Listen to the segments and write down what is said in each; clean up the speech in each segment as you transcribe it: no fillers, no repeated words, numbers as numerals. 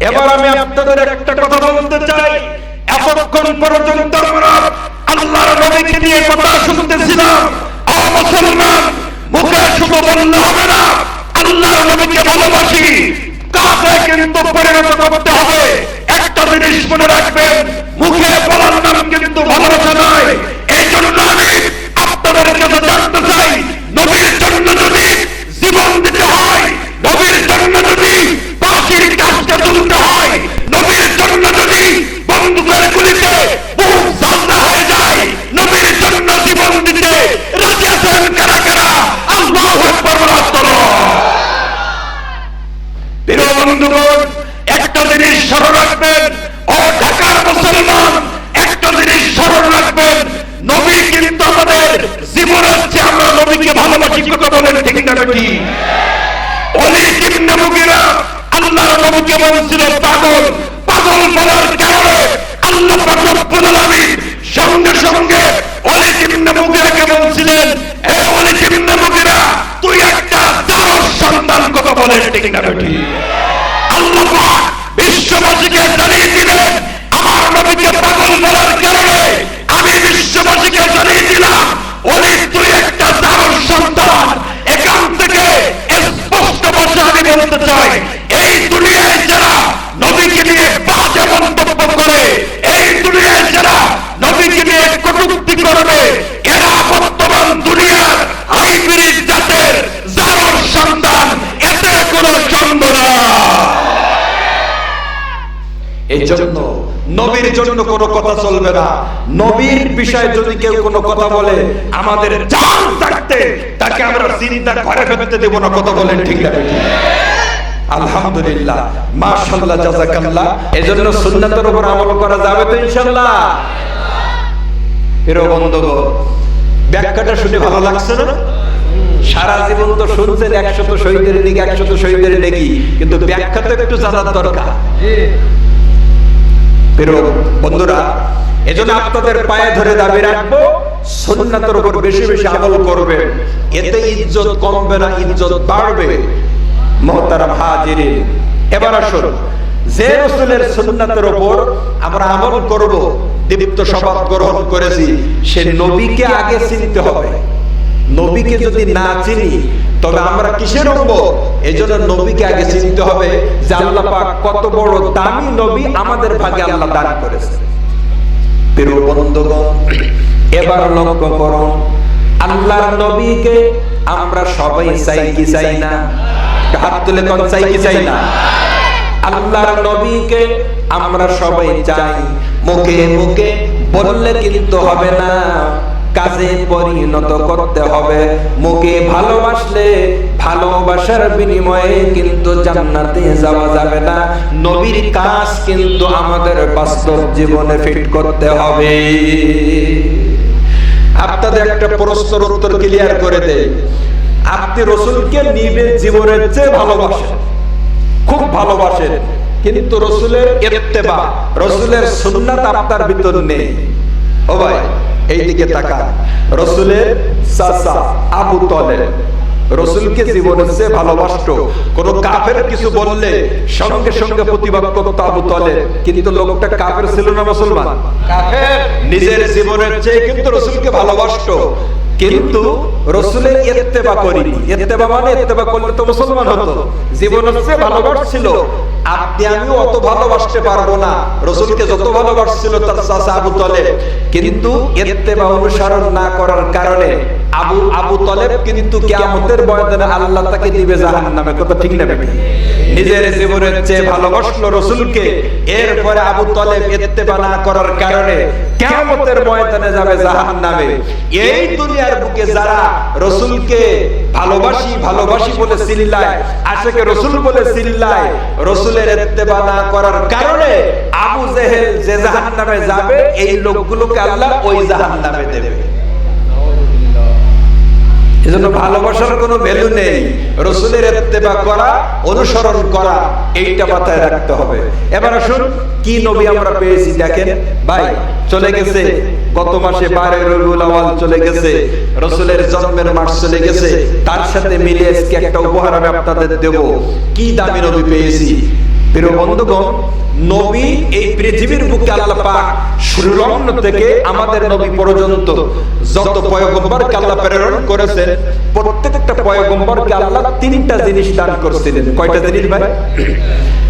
এবার আমি আপনাদের একটা কথা বলতে চাই, এতক্ষণ পর্যন্ত আমরা আল্লাহর নবীকে নিয়ে কথা শুনতেছিলাম। মুসলমান, মুখে শুধু বললে হবে না আল্লাহর নবীকে ভালোবাসি, কাজে কিন্তু পরিণত করতে হবে। একটা জিনিস মনে রাখবেন, মুখে বলার নাম কিন্তু ভালোবাসা নয়। এই জন্য আমি আপনাদের কাছে জানতে চাই, নবীর জন্য যদি জীবন দিতে হয়, নবীর জন্য যদি ফাঁসির কাজটা তুলতে হয়, নবীর জন্য যদি বন্দুকের গুলিতে বুক ঝালদা হয়ে যায়, নবীর জন্য জীবন দিতে রাজি আছেন কারা কারা? আল্লাহু আকবার বলো। প্রিয় বন্ধুগণ, একটা জিনিস স্মরণ রাখবেন, ও ঢাকার মুসলমান, একটা জিনিস স্মরণ রাখবেন, নবী কিন্তু আমাদের জীবনের চেয়ে আমরা নবীকে ভালোবাসি। কথা বলেন ঠিক না বেটি? ওলীদ ইবনে মুগীরা আল্লাহর নবীকে বলছিল পাগল। পাগল বলার কারণে আল্লাহ পাক রব্বুল আলামিন সঙ্গে সঙ্গে ওলীদ ইবনে মুগীরাকে বলছিলেন, হে ওলীদ ইবনে মুগীরা, তুই একটা জারজ সন্তান। কথা বলেন ঠিক না বেটি? আল্লাহ পাক বিশ্ববাসীকে জানিয়ে দিলেন, আমার নবীকে পাগল বলার কারণে আমি বিশ্ববাসীকে জানিয়ে দিলাম, ওলীদ তুই একটা জারজ সন্তান। এখান থেকে স্পষ্ট ভাষায় আমি বলতে চাই, এই দুনিয়ায় যারা নবীকে নিয়ে বাজে মন্তব্য করে, এই দুনিয়ায় যারা নবীকে নিয়ে কটূক্তি করবে, এরা বর্তমান দুনিয়ার হাইব্রিড জাতের জারজ সন্তান। এতে কোনো সন্দেহ না। এই জন্য নবীর জন্য কোনো কথা চলবে না। নবীর বিষয়ে যদি কেউ কোনো কথা বলে, আমাদের জান থাকতে তাকে আমরা চিন্তা করে ফেলতে দেব না। কথা বলেন ঠিক না? আলহামদুলিল্লাহ, মাশাআল্লাহ, জাযাকাল্লাহ। এজন্য সুন্নাতের উপর আমল করা যাবে তো ইনশাআল্লাহ। প্রিয় বন্ধুগণ, ব্যাখ্যাটা শুনে ভালো লাগছে না? সারা জীবন তো শুনছেন 100 শহীদের নেকি, 100 শহীদের নেকি, কিন্তু ব্যাখ্যা তো একটু জানার দরকার। প্রিয় বন্ধুরা, এজন্য আপনাদের পায়ে ধরে দাবি রাখবো, সুন্নাতের উপর বেশি বেশি আমল করবেন। এতে ইজ্জত কমবে না, ইজ্জত বাড়বে। মুহতারাম হাজিরিন, এবার আসুন, যে রাসূলের সুন্নাতের উপর আমরা আমল করব, দীপ্ত শপথ গ্রহণ করেছি, সে নবীকে আগে চিনতে হবে। নবীকে যদি না চিনি তবে আমরা কিসের উম্মত? এজন্য নবীকে আগে চিনতে হবে যে আল্লাহ পাক কত বড় দামি নবী আমাদের ভাগে আল্লাহ দান করেছে। প্রিয় বন্ধুগণ, এবার লক্ষ্য করুন, আল্লাহর নবীকে আমরা সবাই চাই কি চাই না? হাত তুলে কোন চাই কি চাই না? আল্লাহর নবীকে আমরা সবাই চাই। মুখে মুখে বললে কিন্তু হবে না, কাজে পরিণত করতে হবে। মুখে ভালোবাসলে ভালোবাসার বিনিময়ে কিন্তু জান্নাতে যাওয়া যাবে না। নবীর কাজ কিন্তু আমাদের বাস্তব জীবনে ফিট করতে হবে। আপনাদের একটা প্রশ্নের উত্তর ক্লিয়ার করে দেই। আপনি রাসূলকে নিবে জীবনের চেয়ে ভালোবাসেন, খুব ভালোবাসেন, কিন্তু রাসূলের ইত্তেবা, রাসূলের সুন্নাত আপনার ভিতর নেই। ও ভাই, এইদিকে তাকান। রাসূলের চাচা আবু তালেব রাসূলকে জীবনের চেয়ে ভালোবাসতো। কোন কাফের কিছু বললে সঙ্গে সঙ্গে প্রতিবাদ করত আবু তালেব, কিন্তু লোকটা কাফের ছিল না মুসলমান? কাফের। নিজের জীবনের চেয়ে কিন্তু রাসূলকে ভালোবাসতো, কিন্তু রাসূলের ইত্তেবা করেনি। ইত্তেবা মানে ইত্তেবা করলে তো মুসলমান হতো। জীবনের চেয়ে ভালোবাসছিল। আপনি আমিও অত ভালোবাসতে পারবো না রাসূলকে যত ভালোবাসছিল তার চাচা আবু তালেব, কিন্তু ইত্তেবা অনুসরণ না করার কারণে আবু তালেব কিন্তু কিয়ামতের ময়দানে আল্লাহ তাকে দিবে জাহান্নামে। কথা ঠিক না বেটি? নিজের জীবনের চেয়ে ভালোবাসলো রাসূলকে, এরপরে আবু তালেব ইত্তেবা না করার কারণে কিয়ামতের ময়দানে যাবে জাহান্নামে। এই দুনিয়ার বুকে যারা রাসূলকে ভালোবাসি ভালোবাসি বলে চিল্লায়, আশিকে রাসূল বলে চিল্লায়, রাসূলের ইত্তেবা না করার কারণে আবু জেহেল যে জাহান্নামে যাবে, এই লোকগুলোকে আল্লাহ ওই জাহান্নামে দেবে। এজন্য ভালোবাসার কোনো ভ্যালু নেই। রাসূলের ইত্তেবা করা, অনুসরণ করা, এইটা মাথায় রাখতে হবে। এবার আসুন, কি নবী আমরা পেয়েছি দেখেন ভাই। চলে গেছে গত মাসে 12 রবিউল আউয়াল চলে গেছে, রাসূলের জন্মের মাস চলে গেছে। তার সাথে মিলে আজকে একটা উপহার আমি আপনাদের দেব। কি দামি নবী পেয়েছি। প্রিয় বন্ধুগণ, নবী এই পৃথিবীর বুকে আল্লাহ পাক শুরুলগ্ন থেকে আমাদের নবী পর্যন্ত যত পয়গম্বরকে আল্লাহ প্রেরণ করেছেন, প্রত্যেকটা পয়গম্বরকে আল্লাহ তিনটা জিনিস দান করেছিলেন। কয়টা জিনিস ভাই?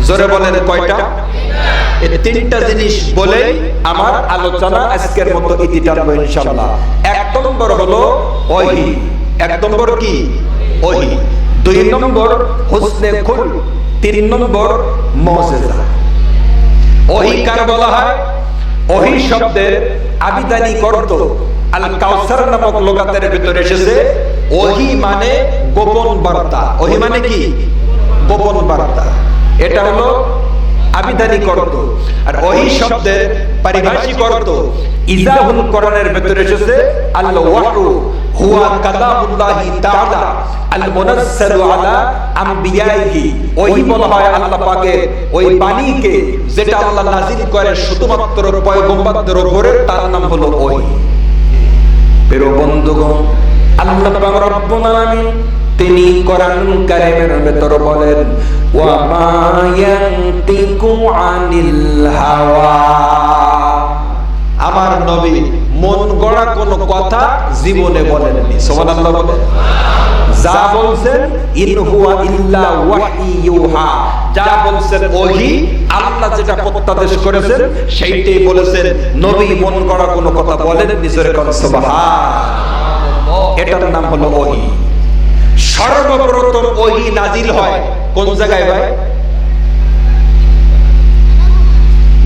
জোরে বলেন কয়টা? এই তিনটা জিনিস বলে আমার আলোচনা আজকের মতো ইতি টানবো ইনশাআল্লাহ। এক নম্বর হলো ওহী। এক নম্বর কি? ওহী। দুই নম্বর হুসনে খুলক। তিন নম্বর মুজিজা। ওহী কার বলা হয়? ওহী শব্দের আবিধানিক অর্থ আল কাউসার নামক লুগাতের ভিতরে এসেছে। ওহী মানে গোপন বার্তা। ওহী মানে কি? গোপন বার্তা। এটা হলো আবিধানিক অর্থ। আর ওহী শব্দের পারিভাষিক অর্থ ইজাহুল কোরআনের ভিতরে এসেছে আল ওয়াহু হুয়া কালামুল্লাহি তাআলা আল মুনাজ্জালু আলা আমবিয়াইহি। ওহী বলা হয় আল্লাহ পাকের ওই বাণীকে যেটা আল্লাহ নাযিল করে শুধুমাত্র পয়গম্বরদের উপরে, তার নাম হলো ওহী। প্রিয় বন্ধুগণ, আল্লাহ পাক রব্বুল আলামিন তিনি কোরআন কারীমের ভিতর বলেন ওয়া মা ইয়ানতিকু আনিল হাওয়া। আমার নবী মন গড়া কোনো কথা জীবনে বলেননি। সুবহানাল্লাহ বলেন। যা বলছেন ইন হুয়া ইল্লা ওয়াহইয়ুহা, যা বলছেন ওহী, আল্লাহ যেটা প্রত্যাদেশ করেছেন সেইটাই বলেছেন। নবী মন গড়া কোনো কথা বলেননি। জোরে কোন সুবহানাল্লাহ। এটার নাম হলো ওহী। সর্বপ্রথম ওহী নাজিল হয় কোন জায়গায় ভাই?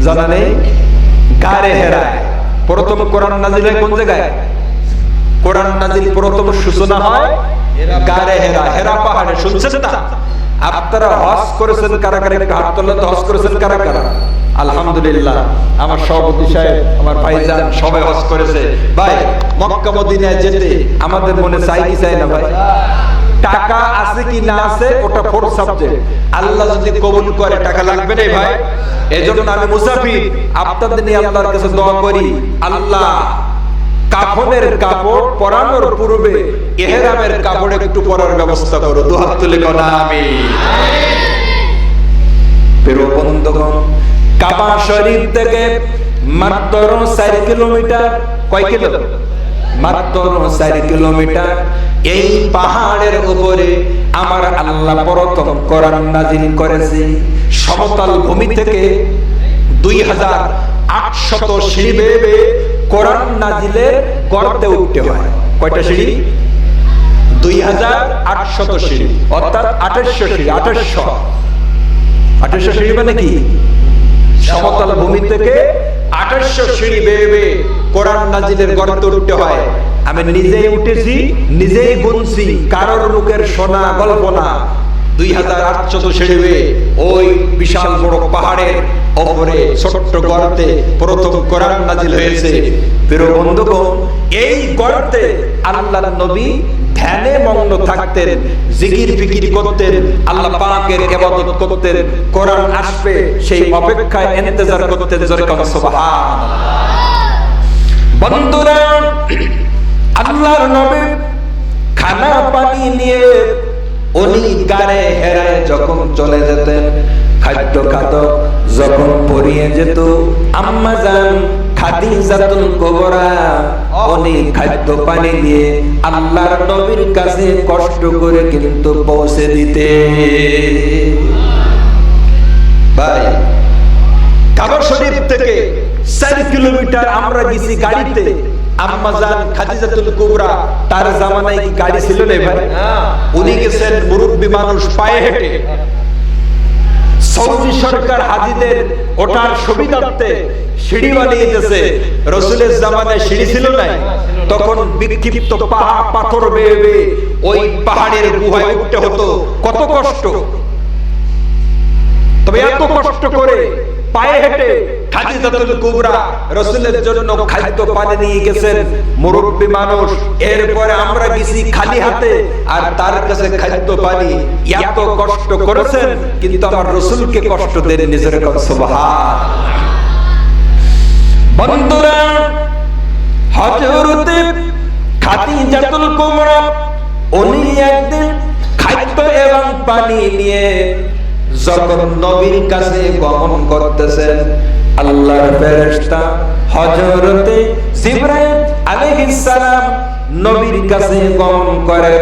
জানা নেই? গারে হেরায় প্রথম কোরআন নাজিল হয় কোন জায়গায়? কোরআন নাজিল প্রথম সূচনা হয় গারে হেরা, হেরা পাহাড়ে। শুনছেন না? আপনারা হজ করেছেন কারা কারা? একটু হাত তোলেন তো। হজ করেছেন কারা কারা? আলহামদুলিল্লাহ। আমার সভাপতি সাহেব, আমার ভাইজান সবাই হজ করেছে। ভাই, মক্কা মদিনায় যেতে আমাদের মনে চাই কি চাই না ভাই? টাকা আছে কি না আছে ওটা ফোর্থ সাবজেক্ট। আল্লাহ যদি কবুল করে টাকা লাগবে না ভাই। এজন্য আমি মুসাফির আপনাদের নিয়ে আল্লাহর কাছে দোয়া করি, আল্লাহ কাফনের কাপড় পরানোর পূর্বে ইহরামের কাপড় একটু পরার ব্যবস্থা করো। দুহাত তুলে কোন আমিন। প্রিয় বন্ধুগণ, কাবা শরীফ থেকে মাত্র 4 কিলোমিটার। কয় কিলো? মাত্র 4 কিলোমিটার। এই পাহাড়ের উপরে আমার আল্লাহ প্রথম কোরআন নাজিল করেছে। সমতল ভূমি থেকে 2800 সিঁড়ি বেয়ে কোরআন নাজিলের গর্তে উঠতে হয়। কয়টা সিঁড়ি? 2800 সিঁড়ি, অর্থাৎ 2800 সিঁড়ি। 2800 সিঁড়ি মানে কি? সমতল ভূমি থেকে 2800 সিঁড়ি বেয়ে কোরআন নাজিলের গর্তে উঠতে হয়। আমি নিজেই উঠেছি, নিজেই গুনছি, কারোর মুখের শোনা গল্প না। 2800 সিঁড়ি বেয়ে ওই বিশাল বড় পাহাড়ের উপরে ছোট্ট গর্তে প্রথম কোরআন নাজিল হয়েছে। প্রিয় বন্ধুগণ, এই গর্তে আল্লাহর নবী ধ্যানে মগ্ন থাকতেন, জিকির ফিকির করতেন, আল্লাহ পাকের ইবাদত করতেন। কোরআন আসবে সেই অপেক্ষায় ইন্তজার করতেন। জোরে কোন সুবহানাল্লাহ। বন্ধুরা, আল্লাহর নবী খানা পানি নিয়ে উনি গারে হেরায় যখন চলে যেতেন, খাদ্য খাদক যখন পরিয়ে যেত, আম্মা জান খাদিজাতুল কুবরা উনি খাদ্য পানি দিয়ে আল্লাহর নবীর কাছে কষ্ট করে কিন্তু পৌঁছে দিতে। ভাই, কাবা শরীফ থেকে 4 কিলোমিটার আমরা গেছি গাড়িতে। আম্মা জান খাদিজাতুল কুবরা, তার জামানায় কি গাড়ি ছিল না ভাই? উনি গেছেন মুরব্বী মানুষ, পায়ে হেঁটে। সৌদি সরকার হাজিদের ওঠার সুবিধার্থে সিঁড়ি বানিয়ে দিয়েছে। রাসূলের জামানায় সিঁড়ি ছিল না, তখন বিক্ষিপ্ত পাহাড় পাথর বেয়ে বেয়ে ওই পাহাড়ের গুহায় উঠতে হতো। কত কষ্ট! তবে এত কষ্ট করে পায়ে হেঁটে খাদিজাতুল কুবরা রাসূলের জন্য খাদ্য পানি নিয়ে গেছেন, মুরব্বী মানুষ। এরপরে আমরা গেছি খালি হাতে, আর তার কাছে খাদ্য পানি। এত কষ্ট করেছেন কিন্তু আমার রাসূলকে কষ্ট দেন। নিজের কথা সুবহানাল্লাহ। বন্ধুরা, হযরতে খাদিজাতুল কুবরা উনি একদিন খাদ্য এবং পানি নিয়ে যখন নবীর কাছে গমন করতেছেন, আল্লাহর ফেরেশতা হযরতে জিবরাইল আলাইহিস সালাম নবীর কাছে গমন করে।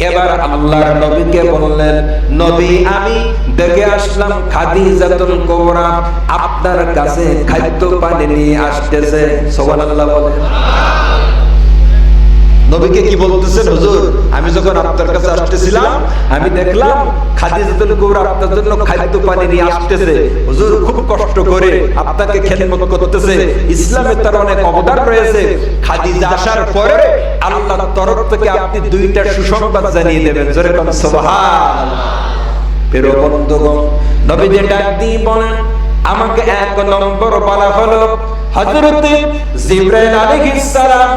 এবার আল্লাহর নবীকে বললেন, নবী আমি দেখে আসলাম খাদিজাতুল কুবরা আপনার কাছে খাদ্য পানি নিয়ে আসতেছে। সুবহানাল্লাহ বলেন। নবীকে কি বলতেছেন, হুজুর আমি যখন আপনার কাছে আসতেছিলাম আমি দেখলাম খাদিজাতুল কুবরা আপনার জন্য খাদ্য পানি নিয়ে আসতেছে। হুজুর খুব কষ্ট করে আপনাকে খেদমত করতেছে। ইসলামে তার অনেক অবদান রয়েছে। খাদিজা আসার পরে আল্লাহর তরফ থেকে আপনি দুইটা সুসংবাদ জানিয়ে দেবেন। জোরে কোন সুবহানাল্লাহ। প্রিয় বন্ধুগণ, নবী যে ডাক দিয়ে বলেন, আমাকে এক নম্বর বলা হলো হযরতে জিবরাইল আলাইহিস সালাম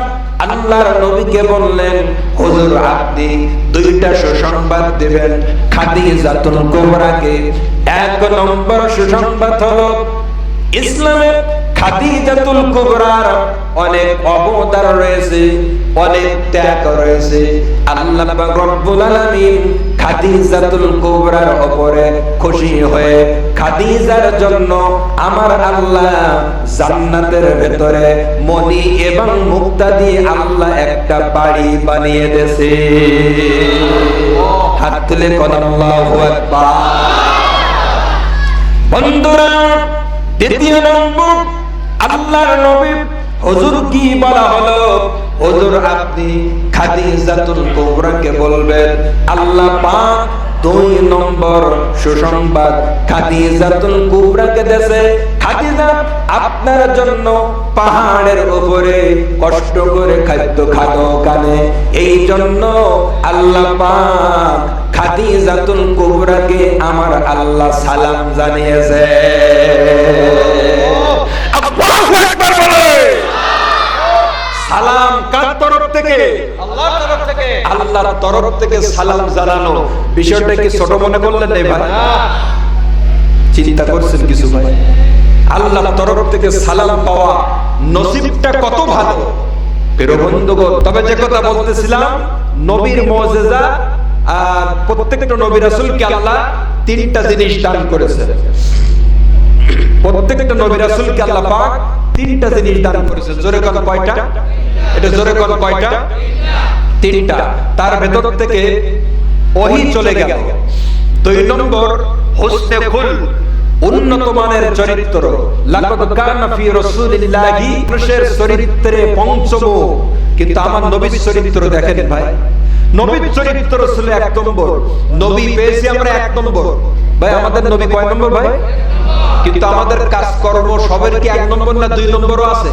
আল্লাহর নবীকে বললেন, হুজুর আপনি দুইটা সুসংবাদ দিবেন খাদিজাতুল কুবরাকে। এক নম্বর সুসংবাদ হলো ইসলামে খাদিজাতুল কুবরার অনেক অবদান রয়েছে, অনেক ত্যাগ রয়েছে। আল্লাহ পাক রব্বুল আলামিন খাদিজাতুল কুবরার উপরে খুশি হয়ে খাদিজার জন্য আমার আল্লাহ জান্নাতের ভেতরে মণি এবং মুক্তা দিয়ে আল্লাহ একটা বাড়ি বানিয়ে দিয়েছে। হাত তুলে কোন আল্লাহু আকবার। বন্ধুরা, দ্বিতীয় নম্বর আল্লাহর নবী হুজুর কি বলা হলো, হুজুর আপনি খাদিজাতুল কুবরাকে বলবেন আল্লাহ পাক দুই নম্বর সুসংবাদ খাদিজাতুল কুবরাকে দেশে। খাদিজা আপনার জন্য পাহাড়ের উপরে কষ্ট করে খাদ্য খাদো কানে, এই জন্য আল্লাহ পাক খাদিজাতুল কুবরাকে আমার আল্লাহ সালাম জানিয়েছে। আল্লাহু আকবার বলে। সালাম কার তরফ থেকে? আল্লাহর তরফ থেকে। আল্লাহর তরফ থেকে সালাম জানানো বিষয়টা কি ছোট মনে করলেন না ভাই? চিন্তা করছেন কিছু ভাই? আল্লাহর তরফ থেকে সালাম পাওয়া নসিবটা কত ভালো প্রিয় বন্ধুগণ। তবে যে কথা বলতেছিলাম, নবীর মুজিজা আর প্রত্যেকটা নবী রাসূলকে আল্লাহ তিনটা জিনিস দান করেছেন। প্রত্যেকটা নবী রাসূলকে আল্লাহ পাক তিনটা জিনিস দান করেছেন। জোরে কোন কয়টা? এটা জোরে কোন কয়টা? তিনটা। তার ভেতর থেকে ওহী চলে গেল। দুই নম্বর হুসনে খুল, উন্নত মানের চরিত্র। লাকাদ কানা ফি রাসূলিল্লাহি, মানুষের চরিত্রে পঞ্চম, কিন্তু আমার নবীর চরিত্র দেখেন ভাই, নবীর চরিত্র ছিল এক নম্বর। নবী পেয়েছি আমরা এক নম্বর। ভাই আমাদের নবী কয় নম্বর ভাই? কিন্তু আমাদের কাজকর্ম সবের কি এক নম্বর না দুই নম্বরও আছে?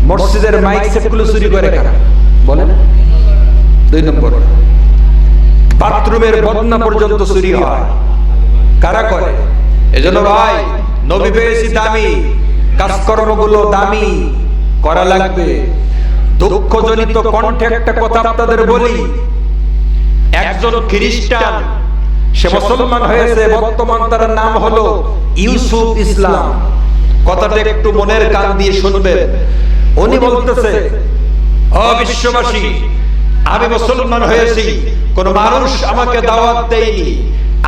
মসজিদের মাইক সেটগুলো চুরি করে কারা বলেন? দুই নম্বর। বাথরুমের বদনা পর্যন্ত চুরি হয়, কারা করে? এজন্য ভাই নবী পেয়েছি দামি, কাজকর্মগুলো দামি করা লাগবে। দুঃখজনিত কণ্ঠে একটা কথা আপনাদের বলি, একজন খ্রিস্টান, সে মুসলমান হয়েছে, বর্তমান তার নাম হলো ইউসুফ ইসলাম। কথাটা একটু মনের কান দিয়ে শুনবেন। উনি বলতেছে, ও বিশ্ববাসী, আমি মুসলমান হয়েছি, কোন মানুষ আমাকে দাওয়াত দেয়নি।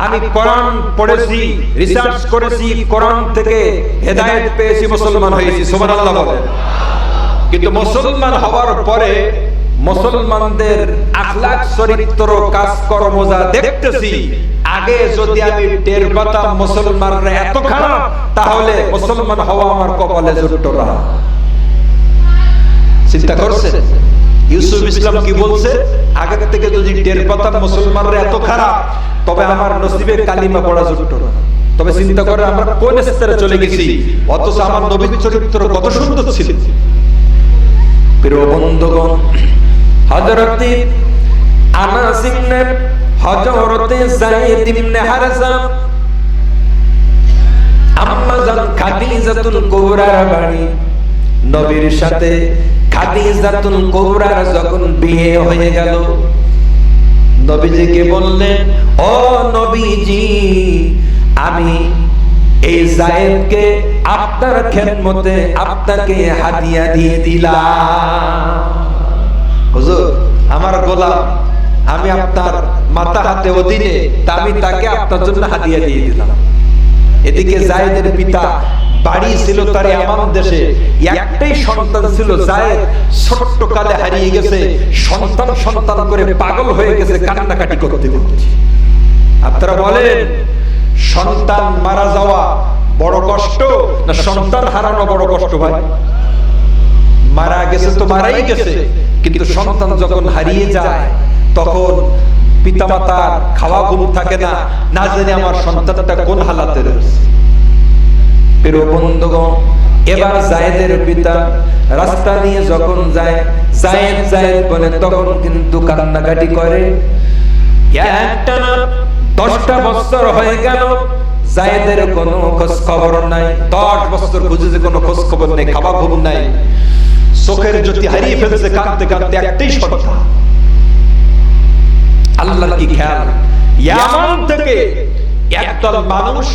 আমি কোরআন পড়েছি, রিসার্চ করেছি, কোরআন থেকে হেদায়েত পেয়েছি, মুসলমান হয়েছি। সুবহানাল্লাহ বলেন। কিন্তু মুসলমান হওয়ার পরে মুসলমানদের আখলাক, চরিত্র, কাজকর্ম যা দেখতেছি, আগে যদি আমি টের পেতাম মুসলমানরা এত খারাপ, তাহলে মুসলমান হওয়া আমার কপালে জুটতো না। চিন্তা করছেন ইউসুফ ইসলাম কি বলছে? আগে থেকে যদি টের পেতাম মুসলমানরা এত খারাপ, তবে আমার নসিবে কালিমা পড়া জুটতো না। তবে চিন্তা করে আমরা কোন স্তরে চলে গেছি, অথচ আমার নবীর চরিত্র কত সুন্দর ছিল। প্রিয় বন্ধুগণ, হযরতে আনাস ইবনে হযরতে যায়েদ ইবনে হারসা, আম্মা জান খাদিজাতুল কুবরার বাড়ি, নবীর সাথে খাদিজাতুল কুবরার যখন বিয়ে হয়ে গেল, নবীজিকে বললেন, ও নবীজি, আমি এই যায়েদকে আপনার খেদমতে আপনাকে হাদিয়া দিয়ে দিলাম। হুজুর আমার গোলাম, আমি আপনার মাথা হাতে অধীনে, তা আমি তাকে আপনার জন্য হাদিয়া দিয়ে দিলাম। এদিকে জায়েদের পিতা বাড়ি ছিল তার ইয়ামান দেশে, একটাই সন্তান ছিল জায়েদ, ছোট্ট কালে হারিয়ে গেছে, সন্তান সন্তান করে পাগল হয়ে গেছে, কান্নাকাটি করতে করতে। আপনারা বলেন সন্তান মারা যাওয়া বড় কষ্ট না সন্তান হারানো বড় কষ্ট? ভাই, মারা গেছে তো মারাই গেছে, কিন্তু সন্তান যখন হারিয়ে যায় তখন পিতামাতার খাওয়া ঘুম থাকে না, না জানি আমার সন্তানটা কোন হালাতে রয়েছে। প্রিয় বন্ধুগণ, এবার জায়েদের পিতা রাস্তা দিয়ে যখন যায়, জায়েদ জায়েদ বলে, তখন কিন্তু কান্নাকাটি করে। একটা না 10টা বছর হয়ে গেল, জায়েদের কোনো খোঁজ খবর নাই। 10 বছর খুঁজেছে, কোনো খোঁজ খবর নেই, খাওয়া ঘুম নাই, চোখের জ্যোতি হারিয়ে ফেলছে, কাঁদতে কাঁদতে একটাই সন্তান। আল্লাহর কি খেয়াল, ইয়ামান থেকে একদল মানুষ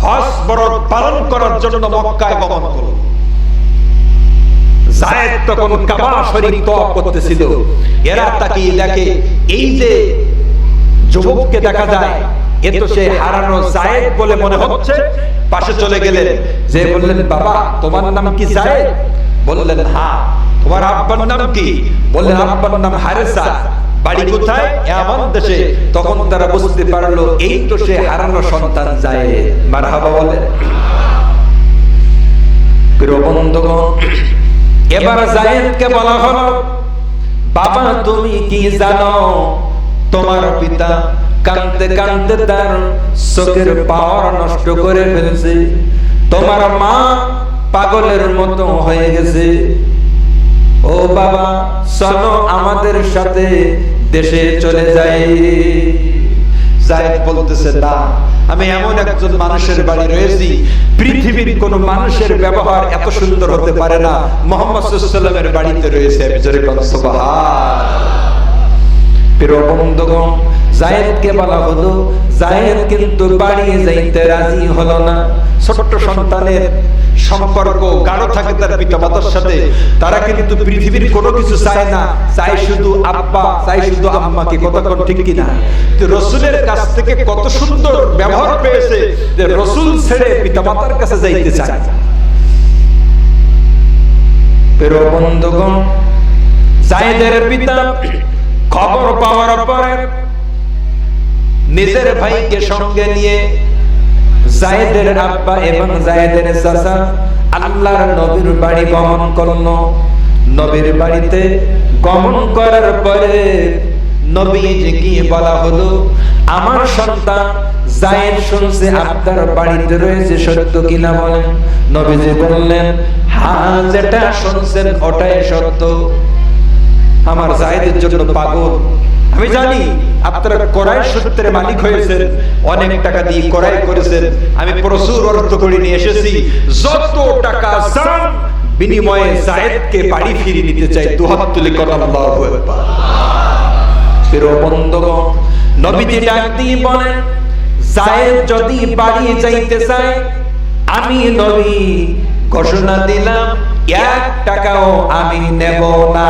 হজ বরত পালন করার জন্য মক্কায় গমন করল। জায়েদ তখন কাবা শরীফ তওয়াফ করতেছিল। এরা তাকিয়ে দেখে, এই যে যুবককে দেখা যায়, এ তো সে হারানো জায়েদ বলে মনে হচ্ছে। পাশে চলে গেলেন, যে বললেন, বাবা তোমার নাম কি জায়েদ? বললেন, হ্যাঁ। তোমার আব্বার নাম কি? বললেন, আব্বার নাম হারেসা। বাড়ি কোথায়? ইয়ামান দেশে। তখন তারা বুঝতে পারলো, এই তো সে হারানো সন্তান জায়েদ। মারহাবা বলেন। প্রিয় বন্ধুগণ, এবার জায়েদকে বলা হলো, বাবা তুমি কি জানো, তোমার পিতা কাঁদতে কাঁদতে তার চোখের পাওয়ার নষ্ট করে ফেলছে, তোমার মা পাগলের মতো হয়ে গেছে। ও বাবা, চলো আমাদের সাথে দেশে চলে যাই। জায়েদ বলতেছে, না, আমি এমন একজন মানুষের বাড়ি রয়েছি, পৃথিবীর কোন মানুষের ব্যবহার এত সুন্দর হতে পারে না, মুহাম্মদ সাল্লাল্লাহু আলাইহি ওয়াসাল্লামের বাড়িতে রয়েছে। আমি জোরে বলি সুবহানাল্লাহ। প্রিয় বন্ধুগণ, জায়েদকে বলা হলো, জায়েদ কিন্তু বাড়ি যাইতে রাজি হলো না। ছোট্ট সন্তানের সম্পর্ক গাঢ় থাকে তার পিতামাতার সাথে, তারা কিন্তু পৃথিবীর কোনো কিছু চায় না, চায় শুধু আব্বা, চায় শুধু আম্মাকে। কথা কোন ঠিক কিনা? তো রাসূলের কাছ থেকে কত সুন্দর ব্যবহার পেয়েছে যে রাসূল ছেড়ে পিতামাতার কাছে যাইতে চায়। প্রিয় বন্ধুগণ, জায়েদের পিতা খবর পাওয়ার পরে নিজের ভাইকে সঙ্গে নিয়ে জায়েদের আব্বা এবং জায়েদের চাচা আল্লাহর নবীর বাড়ি গমন করল। নবীর বাড়িতে গমন করার পরে নবীজি কি বলা হলো, আমার সন্তান জায়েদ শুনছে আপনার বাড়িতে রয়েছে, সত্য কিনা বলেন? নবীজি বললেন, হ্যাঁ, যেটা শুনছেন ওটাই সত্য। আমার জায়েদের জন্য পাগল। আমি জানি আপনারা ক্রয় সূত্রে মালিক হয়েছেন, অনেক টাকা দিয়ে ক্রয় করেছেন, আমি প্রচুর অর্থ করে নিয়ে এসেছি, যত টাকা চান বিনিময়ে জায়েদকে বাড়ি ফিরিয়ে নিতে চাই। দুহাত তুলে কোন আল্লাহু আকবার। প্রিয় বন্ধুগণ, নবীজি ডাক দিয়ে বলেন, জায়েদ যদি বাড়ি যাইতে চায়, আমি নবী ঘোষণা দিলাম 1 টাকাও আমি নেব না।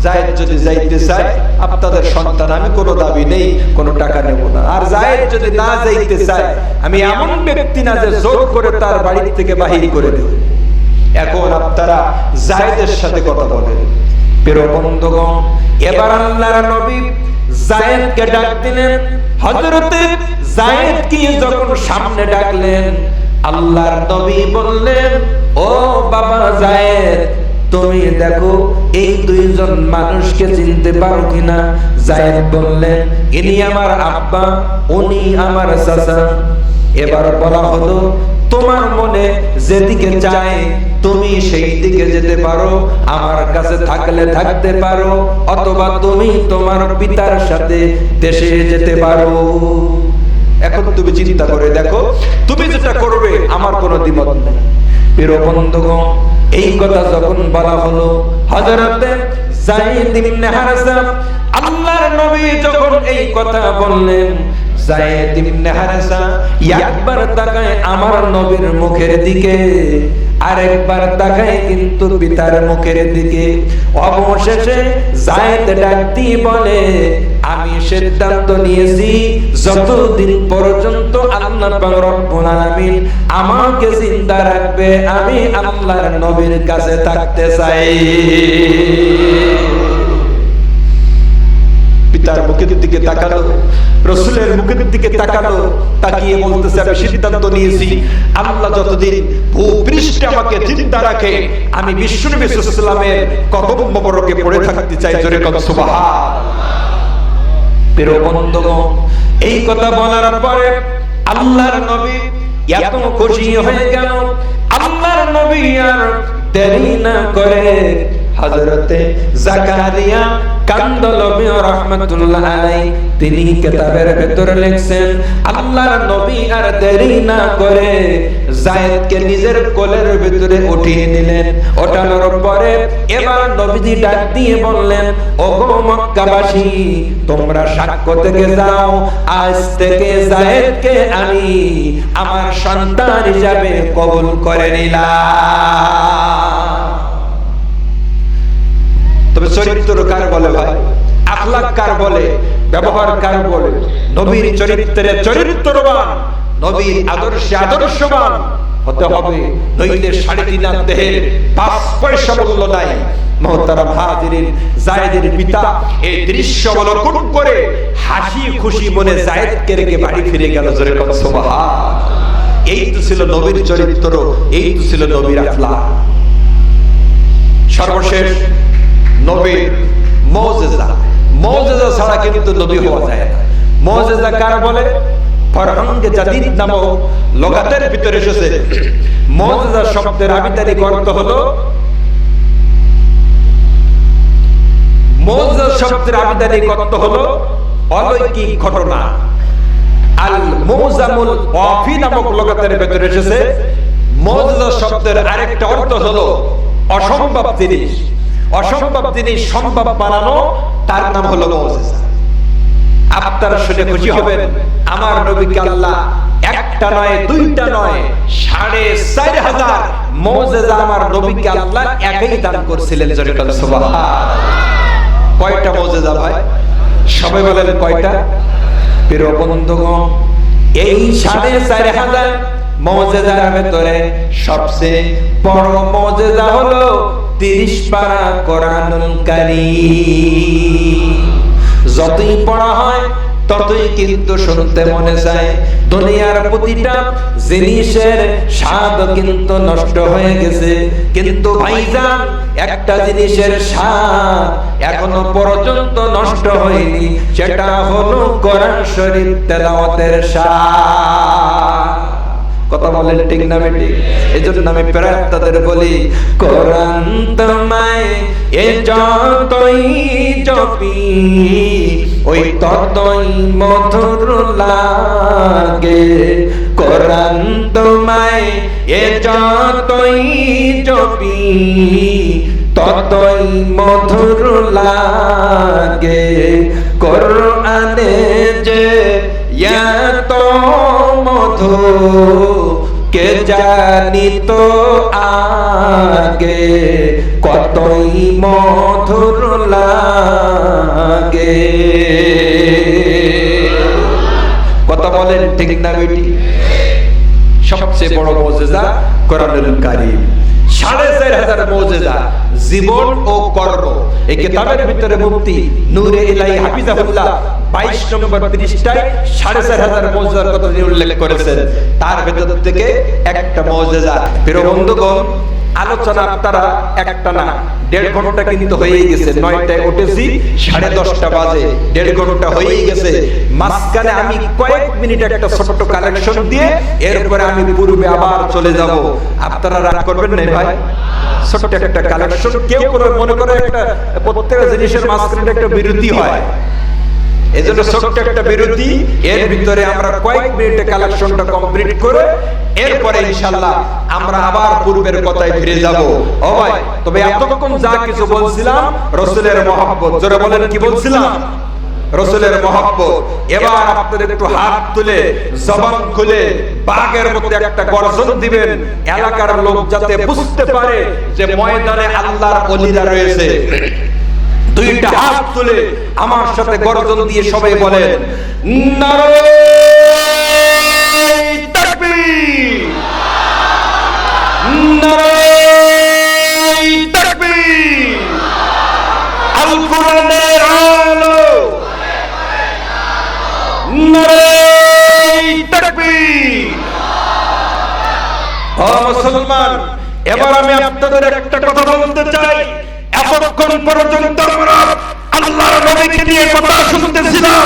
জায়েদ যদি যাইতে চায়, আপনাদের সন্তান, আমি কোনো দাবি নেই, কোনো টাকা নেব না। আর জায়েদ যদি না যাইতে চায়, আমি এমন ব্যক্তি না যে জোর করে তার বাড়ি থেকে বাহির করে দেব। এখন আপনারা জায়েদের সাথে কথা বলেন। প্রিয় বন্ধুগণ, এবার আল্লাহর নবী জায়েদকে ডাক দিলেন। হযরতে জায়েদ কি যখন সামনে ডাকলেন, আল্লাহর নবী বললেন, ও বাবা জায়েদ, তুমি দেখো এই দুইজন মানুষকে চিনতে পারো কিনা? জায়েদ বললেন, ইনি আমার আব্বা, উনি আমার চাচা। এবার বলা হলো, তোমার মনে যেদিকে চায় তুমি সেই দিকে যেতে পারো, আমার কাছে থাকলে থাকতে পারো, অথবা তুমি তোমার পিতার সাথে দেশে যেতে পারো। এখন তুমি চিন্তা করে দেখো, তুমি যেটা করবে আমার কোনো দ্বিমত নেই। প্রিয় বন্ধুগণ, এই কথা যখন বলা হলো, হযরতে জায়েদ ইবনে হারেসা আল্লাহর নবী যখন এই কথা বললেন, যায়েদ ইবনে হারেসা একবার তাকায় আমার নবীর মুখের দিকে, আরেকবার তাকায় কিন্তু পিতার মুখের দিকে। অবশেষে যায়েদ ডাক দিয়ে বলে, আমি সিদ্ধান্ত নিয়েছি যতদিন পর্যন্ত আল্লাহ পাক রব্বুল আলামিন আমাকে জিন্দা রাখবে আমি আল্লাহর নবীর কাছে থাকতে চাই। পিতার মুখের দিকে তাকালো, রাসূলের মুখের দিকে তাকালো, তাকিয়ে বলতেছে আমি সিদ্ধান্ত নিয়েছি আল্লাহ যতদিন ভূপৃষ্ঠে আমাকে জিন্দা রাখে আমি বিশ্বনবী সাল্লাল্লাহু আলাইহি ওয়াসাল্লামের কদম মোবারকে পড়ে থাকতে চাই। জোরে বলো সুবহানাল্লাহ। প্রিয় বন্ধুগণ, এই কথা বলার পরে আল্লাহর নবী এত খুশি হয়ে গেল। আল্লাহর নবী আর দেরি না করে হযরতে জাকারিয়া কান্দলবি রাহমাতুল্লাহ আলাইহি তিনি কিতাবের ভিতরে লিখছেন, আল্লাহর নবী আর দেরি না করে যায়েদকে নিজের কোলের ভিতরে উঠিয়ে নিলেন। ওঠানোর পরে এবার নবীজি ডাক দিয়ে বললেন, ওগো মক্কাবাসী, তোমরা সাক্ষ্য থেকে যাও, আজ থেকে যায়েদকে আমি আমার সন্তান হিসাবে কবুল করে নিলাম। তবে চরিত্র কার বলে ভাই, আখলাক কার বলে, ব্যবহার কার বলে? নবীর চরিত্রে চরিত্রবান, নবীর আদর্শে আদর্শবান হতে হবে, নইলে 3.5 দেহের 5 পয়সা মূল্য নাই। মুহতারাম হাজিরিন, যায়েদের পিতা এই দৃশ্য অবলোকন করে হাসি খুশি মনে যায়েদকে রেখে বাড়ি ফিরে গেল। জোরে বলো সুবহানাল্লাহ। এই তো ছিল নবীর চরিত্র, এই তো ছিল নবীর আখলাক। সর্বশেষ নবীর মুজিজা, মুজিজা ছাড়া কিন্তু নবী হওয়া যায় না। মুজিজা কার বলে? ফরহাঙ্গে জাদিদ নামক লগাতের ভিতরে এসেছে। মুজিজা শব্দের আবিধানিক অর্থ হলো, মুজিজা শব্দের আবিধানিক অর্থ হলো অলৌকিক ঘটনা। আল মুজামুল ওয়াফি নামক লগাতের ভিতরে এসেছে মুজিজা শব্দের আরেকটা অর্থ হলো অসম্ভব জিনিস। অসম্ভব জিনিস সম্ভব বানানো, তার নাম হলো মুজিজা। আপনারা শুনে খুশি হবেন, আমার নবীকে আল্লাহ একটা নয়, দুইটা নয়, 4,500 মুজিজা আমার নবীকে আল্লাহ একাই দান করেছিলেন। জোরে বলো সুবহানাল্লাহ। কয়টা মুজিজা ভাই? সবাই বলেন কয়টা? প্রিয় বন্ধুগণ, এই 4,500 মুজিজার ভিতরে সবচেয়ে বড় মুজিজা হলো 30 পারা কোরআনুল কারীম। যতই পড়া হয় ততই কিন্তু শুনতে মনে চায়। দুনিয়ার প্রতিটা জিনিসের স্বাদ কিন্তু নষ্ট হয়ে গেছে, কিন্তু ভাইজান একটা জিনিসের স্বাদ এখনো পর্যন্ত নষ্ট হয়নি, সেটা হলো কোরআন শরীফ তেলাওয়াতের স্বাদ। কথা বলেন ঠিক না বেটি? এজন্য আমি প্রায় তাদের বলি, কোরআন তোমায় এ যতই জপি ওই ততই মধুর লাগে। কোরআন তোমায় এ যতই জপি ততই মধুর লাগে। কোরআনে যে এত মধু কে জানিত আগে, কতই মধুর লাগে। কথা বলেন ঠিক না বেটি? সবচেয়ে বড় মুজিজা কোরআনুল কারীম। 4,500 মুজিজা, জীবন ও কর্ম। এই কিতাবের ভিতরে মুফতি নূরে ইলাহি হাফিজাহুল্লাহ 22 নম্বর পৃষ্ঠায় 4,500 মুজিজার কথা উল্লেখ করেছেন। তার ভিতর থেকে একটা মুজিজা। প্রিয় বন্ধুগণ, আলোচনা আপনারা একটা না 1.5 ঘন্টা কিন্তু হয়েই গেছে। 9টায় উঠেছি, 10:30 বাজে, 1.5 ঘন্টা হয়েই গেছে। মাঝখানে আমি কয়েক মিনিট একটা ছোট্ট কালেকশন দিয়ে এরপরে আমি পূর্বে আবার চলে যাব। আপনারা রাগ করবেন না ভাই? ছোট্ট একটা কালেকশন, কেউ করে মনে করে একটা প্রত্যেকটা জিনিসের মাঝখানে একটা বিরতি হয়, এজন্য ছোট্ট একটা বিরতি। এর ভিতরে আমরা কয়েক মিনিটে কালেকশনটা কমপ্লিট করে এরপরে ইনশাআল্লাহ আমরা আবার পূর্বের কথায় ফিরে যাব। ও ভাই, তবে এতক্ষণ যা কিছু বলছিলাম রাসূলের মহব্বত, জোরে বলেন কি বলছিলাম? রাসূলের মহব্বত। এবার আপনারা একটু হাত তুলে জবান খুলে বাঘের মতো একটা গর্জন দিবেন, এলাকার লোক যাতে বুঝতে পারে যে ময়দানে আল্লাহর ওলিরা রয়েছে। দুইটা হাত তুলে আমার সাথে গর্জন দিয়ে সবাই বলেন, নারে তাকবীর, নারে তাকবীর, আল কোরআনের আলো, নারে তাকবীর। ও মুসলমান, এবার আমি আপনাদের একটা কথা বলতে চাই। এতক্ষণ পর্যন্ত আমরা আল্লাহর নবীকে নিয়ে কথা শুনতেছিলাম।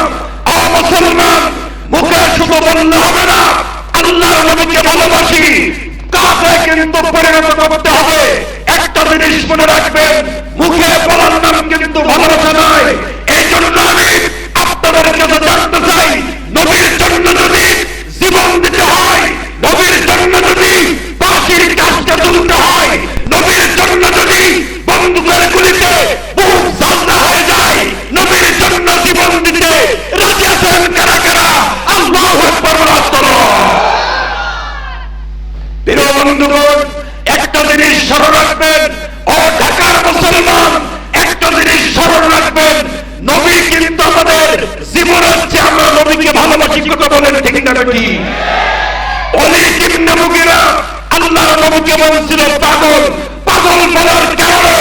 ও মুসলমান, মুখে শুধু বললে হবে না আল্লাহর নবীকে ভালোবাসি, কাজে কিন্তু পরিণত করতে হবে। একটা জিনিস মনে রাখবেন, মুখে বলার নাম কিন্তু ভালোবাসা নয়। এই জন্য আমি আপনাদের কাছে জানতে চাই, নবীর জন্য যদি জীবন দিতে হয়, নবীর জন্য যদি ফাঁসির কাজটা তুলতে হয়, নবীর জন্য যদি বন্দুকের গুলিতে বুক ঝাঁঝরা হয়ে যায়, নবীর জন্য জীবন দিতে রাজি আছেন কারা কারা? আল্লাহু আকবার বলো। প্রিয় বন্ধুগণ, একটা জিনিস স্মরণ রাখবেন, ও ঢাকার মুসলমান, একটা জিনিস স্মরণ রাখবেন, নবী কিন্তু আমাদের জীবন হচ্ছে, আমরা নবীকে ভালোবাসি। কথা বলেন ঠিক না নাকি? ওলীদ ইবনে মুগীরা আল্লাহর নবীকে বলছিল পাগল। পাগল বলার কারণে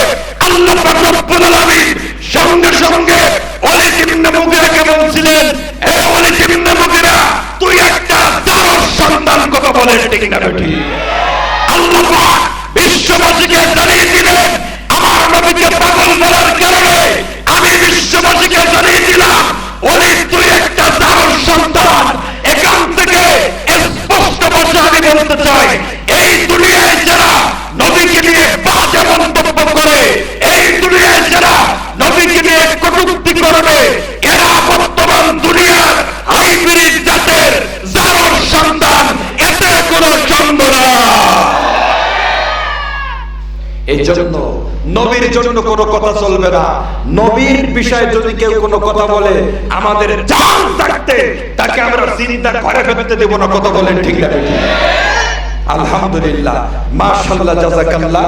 আল্লাহ পাক রব্বুল আলামিন সঙ্গে সঙ্গে ওলীদ ইবনে মুগীরাকে বলছিলেন, হে ওলীদ ইবনে মুগীরা, তুই একটা দারুণ সন্তান। কথা বলেন ঠিক না নাকি? আল্লাহ পাক বিশ্ববাসীকে জানিয়ে দিলেন, আমার নবীকে পাগল বলার কারণে আমি বিশ্ববাসীকে জানিয়ে দিলাম, ওলীদ তুই একটা দারুণ সন্তান। এখান থেকে স্পষ্ট ভাষায় আমি বলতে চাই, এই দুনিয়ায় যারা নবীকে নিয়ে বাজে মন্তব্য করে, এই দুনিয়ায় যারা নবীকে নিয়ে কটূক্তি করবে, এরা বর্তমান দুনিয়ার হাইব্রিড জাতের জারোর সন্তান। এতে কোনো সন্দেহ না। এই জন্য নবীর জন্য কোনো কথা চলবে না। নবীর বিষয়ে যদি কেউ কোনো কথা বলে, আমাদের জান থাকতে তাকে আমরা চিন্তা করে ফেলতে দেব না। কথা বলেন ঠিক না? আলহামদুলিল্লাহ, মাশাআল্লাহ, জাযাকাল্লাহ।